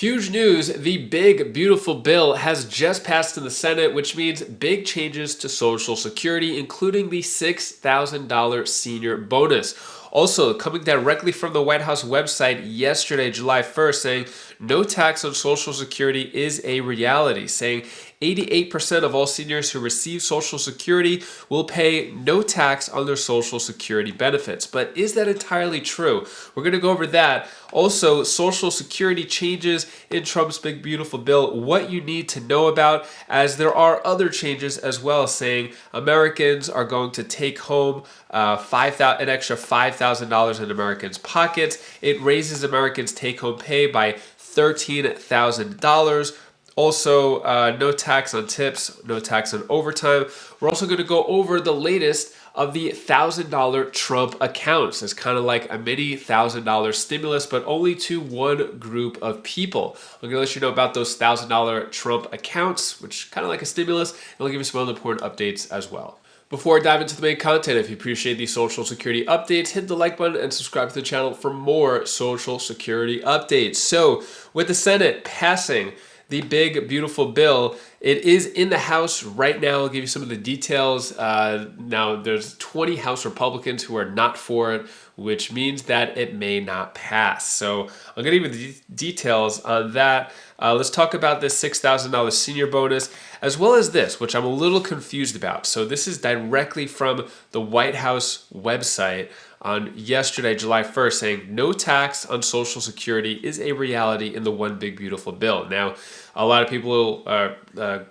Huge news, the big, beautiful bill has just passed in the Senate, which means big changes to Social Security, including the $6,000 senior bonus. Also, coming directly from the White House website yesterday, July 1st, saying no tax on Social Security is a reality, saying 88% of all seniors who receive Social Security will pay no tax on their Social Security benefits. But is that entirely true? We're going to go over that. Also, Social Security changes in Trump's big beautiful bill, what you need to know about, as there are other changes as well, saying Americans are going to take home an extra $5,000 in Americans' pockets. It raises Americans' take-home pay by $13,000. Also, no tax on tips, no tax on overtime. We're also going to go over the latest of the $1,000 Trump accounts. It's kind of like a mini $1,000 stimulus, but only to one group of people. I'm going to let you know about those $1,000 Trump accounts, which is kind of like a stimulus, and I'll give you some other important updates as well. Before I dive into the main content, if you appreciate these Social Security updates, hit the like button and subscribe to the channel for more Social Security updates. So, with the Senate passing the big, beautiful bill, it is in the House right now. I'll give you some of the details. Now, there's 20 House Republicans who are not for it, which means that it may not pass. So I'm going to give you the details on that. Let's talk about this $6,000 senior bonus, as well as this, which I'm a little confused about. So this is directly from the White House website on yesterday, July 1st, saying no tax on Social Security is a reality in the one big beautiful bill. Now, a lot of people,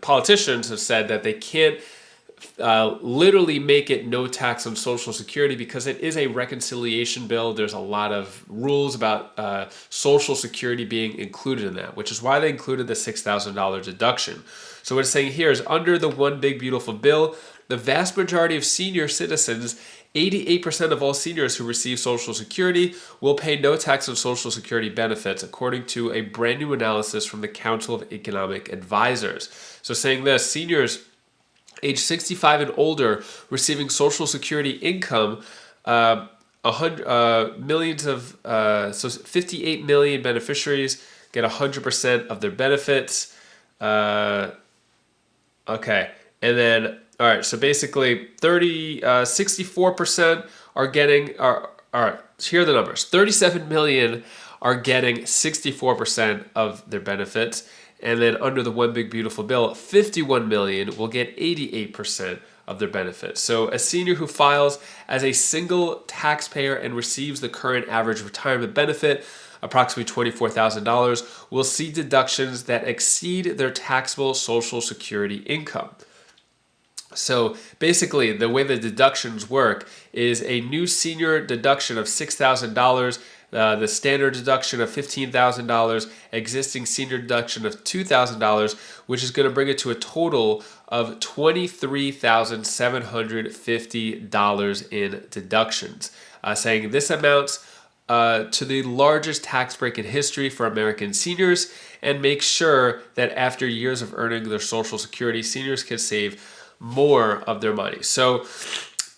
politicians have said that they can't literally make it no tax on Social Security because it is a reconciliation bill. There's a lot of rules about Social Security being included in that, which is why they included the $6,000 deduction. So what it's saying here is under the one big beautiful bill, the vast majority of senior citizens, 88% of all seniors who receive Social Security will pay no tax on Social Security benefits, according to a brand new analysis from the Council of Economic Advisors. So saying this, seniors age 65 and older receiving Social Security income, 58 million beneficiaries get 100% of their benefits. Okay, and then all right, so basically 64% are getting, all right, here are the numbers. 37 million are getting 64% of their benefits. And then under the one big beautiful bill, 51 million will get 88% of their benefits. So a senior who files as a single taxpayer and receives the current average retirement benefit, approximately $24,000, will see deductions that exceed their taxable Social Security income. So basically, the way the deductions work is a new senior deduction of $6,000, the standard deduction of $15,000, existing senior deduction of $2,000, which is going to bring it to a total of $23,750 in deductions, saying this amounts to the largest tax break in history for American seniors, and makes sure that after years of earning their Social Security, seniors can save more of their money. So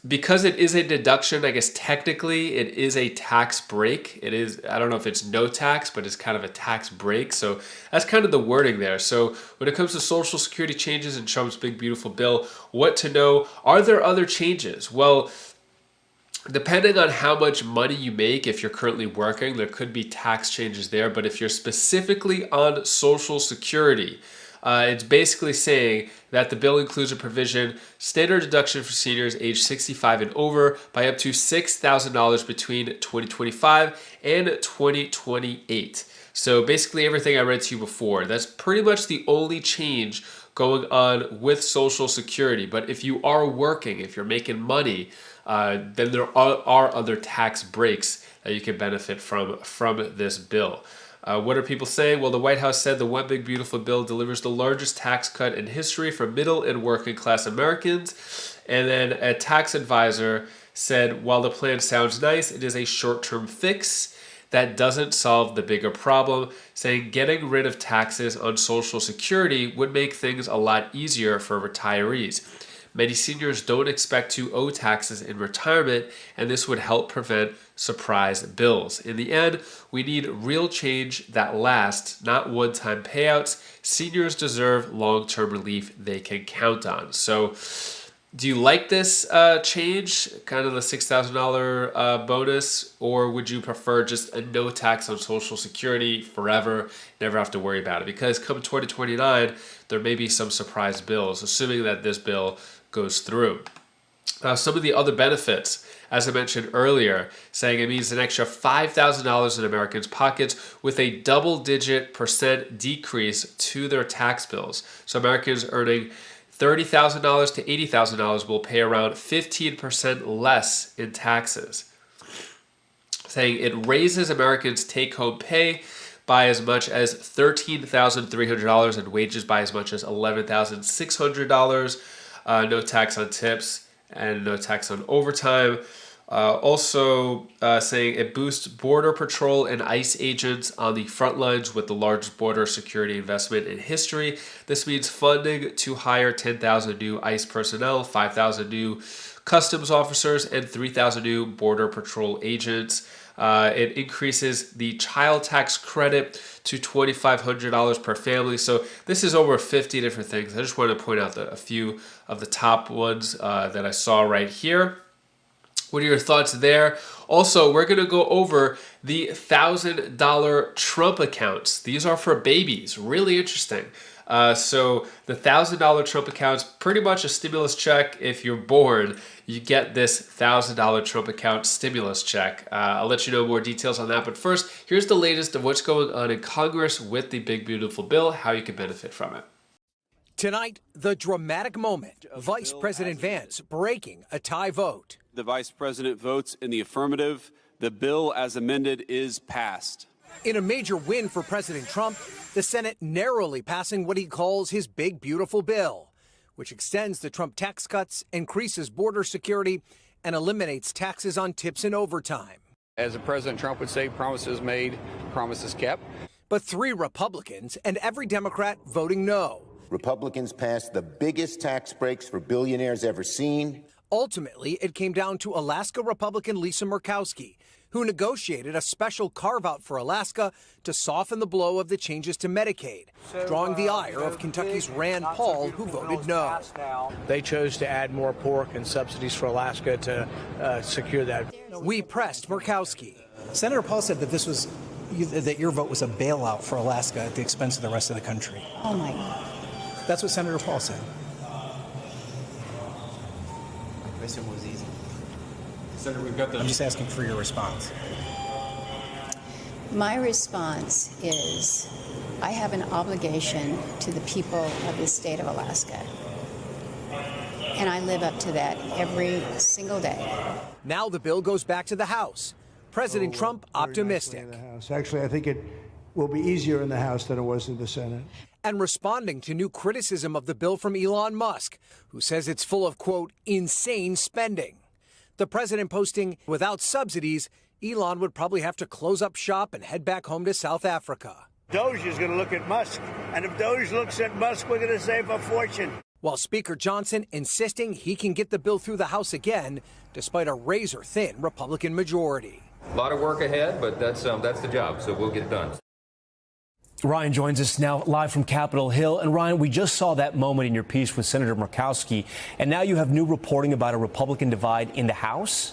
because it is a deduction, I guess technically it is a tax break. It is, I don't know if it's no tax, but it's kind of a tax break. So that's kind of the wording there. So when it comes to Social Security changes in Trump's big beautiful bill, what to know? Are there other changes? Well, depending on how much money you make, if you're currently working, there could be tax changes there. But if you're specifically on Social Security, it's basically saying that the bill includes a provision, standard deduction for seniors age 65 and over by up to $6,000 between 2025 and 2028. So basically everything I read to you before, that's pretty much the only change going on with Social Security. But if you are working, if you're making money, then there are other tax breaks that you can benefit from this bill. What are people saying? Well, the White House said the one big beautiful bill delivers the largest tax cut in history for middle and working class Americans. And then a tax advisor said, while the plan sounds nice, it is a short-term fix that doesn't solve the bigger problem, saying getting rid of taxes on Social Security would make things a lot easier for retirees. Many seniors don't expect to owe taxes in retirement, and this would help prevent surprise bills. In the end, we need real change that lasts, not one-time payouts. Seniors deserve long-term relief they can count on. So, do you like this change, kind of the $6,000 bonus, or would you prefer just a no tax on Social Security forever, never have to worry about it? Because come 2029, there may be some surprise bills, assuming that this bill goes through. Some of the other benefits, as I mentioned earlier, saying it means an extra $5,000 in Americans' pockets with a double-digit % decrease to their tax bills. So Americans earning $30,000 to $80,000 will pay around 15% less in taxes. Saying it raises Americans' take-home pay by as much as $13,300 and wages by as much as $11,600. No tax on tips and no tax on overtime. Also saying it boosts Border Patrol and ICE agents on the front lines with the largest border security investment in history. This means funding to hire 10,000 new ICE personnel, 5,000 new customs officers, and 3,000 new Border Patrol agents. It increases the child tax credit to $2,500 per family. So this is over 50 different things. I just want to point out a few of the top ones that I saw right here. What are your thoughts there? Also, we're going to go over the $1,000 Trump accounts. These are for babies. Really interesting. So the $1,000 Trump accounts, pretty much a stimulus check. If you're born, you get this $1,000 Trump account stimulus check. I'll let you know more details on that. But first, here's the latest of what's going on in Congress with the big, beautiful bill, how you can benefit from it. Tonight, the dramatic moment. Vice President Vance breaking a tie vote. The Vice President votes in the affirmative. The bill as amended is passed. In a major win for President Trump, the Senate narrowly passing what he calls his big, beautiful bill, which extends the Trump tax cuts, increases border security, and eliminates taxes on tips and overtime. As President Trump would say, promises made, promises kept. But 3 Republicans and every Democrat voting no. Republicans passed the biggest tax breaks for billionaires ever seen. Ultimately, it came down to Alaska Republican Lisa Murkowski, who negotiated a special carve-out for Alaska to soften the blow of the changes to Medicaid, drawing the ire of Kentucky's Rand Paul, who voted no. They chose to add more pork and subsidies for Alaska to secure that. We pressed Murkowski. Senator Paul said that that your vote was a bailout for Alaska at the expense of the rest of the country. Oh my God. That's what Senator Paul said. Question was easy. Senator, I'm just asking for your response. My response is I have an obligation to the people of the state of Alaska. And I live up to that every single day. Now the bill goes back to the House. President Trump optimistic. Actually, I think it will be easier in the House than it was in the Senate. And responding to new criticism of the bill from Elon Musk, who says it's full of, quote, insane spending. The president posting, without subsidies, Elon would probably have to close up shop and head back home to South Africa. Doge is going to look at Musk, and if Doge looks at Musk, we're going to save a fortune. While Speaker Johnson insisting he can get the bill through the House again, despite a razor-thin Republican majority. A lot of work ahead, but that's the job, so we'll get it done. Ryan joins us now live from Capitol Hill. And Ryan, we just saw that moment in your piece with Senator Murkowski, and now you have new reporting about a Republican divide in the House?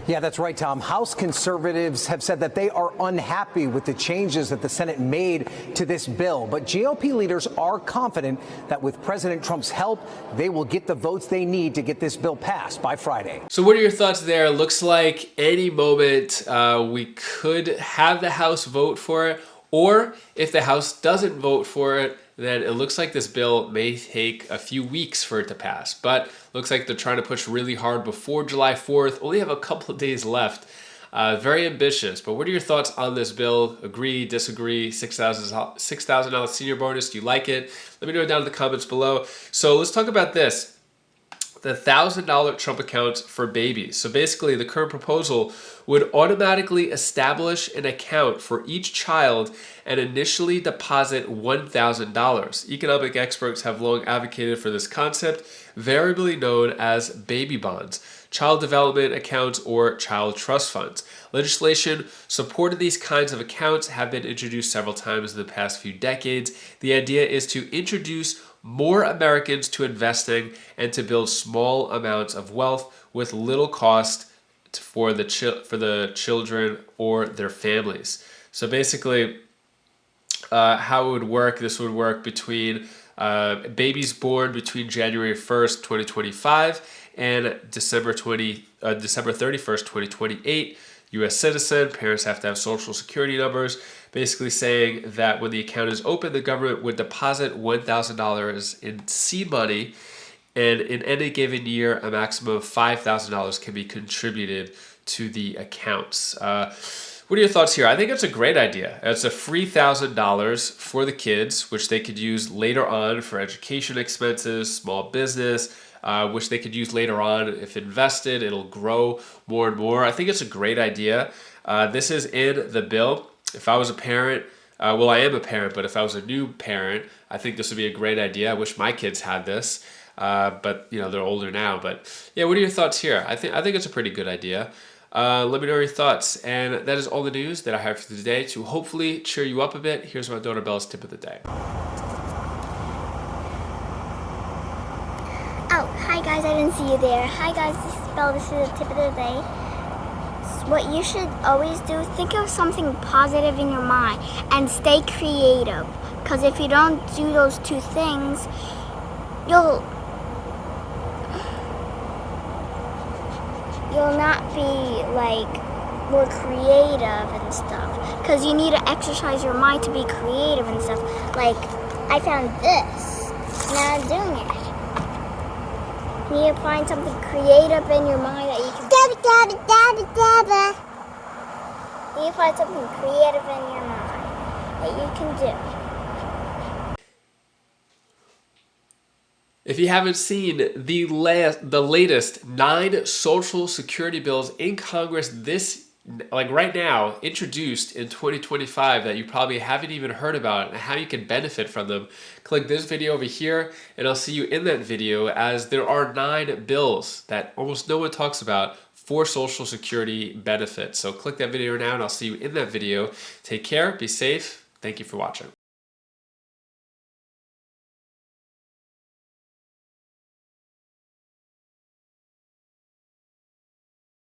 Yeah, that's right, Tom. House conservatives have said that they are unhappy with the changes that the Senate made to this bill. But GOP leaders are confident that with President Trump's help, they will get the votes they need to get this bill passed by Friday. So what are your thoughts there? Looks like any moment we could have the House vote for it. Or if the House doesn't vote for it, then it looks like this bill may take a few weeks for it to pass. But looks like they're trying to push really hard before July 4th. Only have a couple of days left. Very ambitious. But what are your thoughts on this bill? Agree, disagree? $6,000 senior bonus. Do you like it? Let me know down in the comments below. So let's talk about this. The $1,000 Trump accounts for babies. So basically, the current proposal would automatically establish an account for each child and initially deposit $1,000. Economic experts have long advocated for this concept, variably known as baby bonds, child development accounts, or child trust funds. Legislation supporting these kinds of accounts have been introduced several times in the past few decades. The idea is to introduce more Americans to investing and to build small amounts of wealth with little cost for the children or their families. So basically, how it would work, this would work between babies born between January 1st, 2025 and December 31st, 2028. U.S. citizen, parents have to have social security numbers, basically saying that when the account is open, the government would deposit $1,000 in seed money, and in any given year, a maximum of $5,000 can be contributed to the accounts. What are your thoughts here? I think it's a great idea. It's a free $1,000 for the kids, which they could use later on for education expenses, small business, which they could use later on. If invested, it'll grow more and more. I think it's a great idea. This is in the bill. If I was a parent, well, I am a parent, but if I was a new parent, I think this would be a great idea. I wish my kids had this, but you know, they're older now. But yeah, what are your thoughts here? I think it's a pretty good idea. Let me know your thoughts. And that is all the news that I have for today to hopefully cheer you up a bit. Here's my daughter Belle's tip of the day. Oh, hi guys, I didn't see you there. Hi guys, this is Belle, this is the tip of the day. What you should always do, think of something positive in your mind and stay creative. Because if you don't do those two things, you'll not be like more creative and stuff. Because you need to exercise your mind to be creative and stuff. Like, I found this, now I'm doing it. You need to find something creative in your mind that you can do. You need to find something creative in your mind that you can do. If you haven't seen the latest 9 Social Security bills in Congress right now, introduced in 2025 that you probably haven't even heard about and how you can benefit from them, click this video over here and I'll see you in that video, as there are 9 bills that almost no one talks about for Social Security benefits. So click that video now and I'll see you in that video. Take care, be safe. Thank you for watching.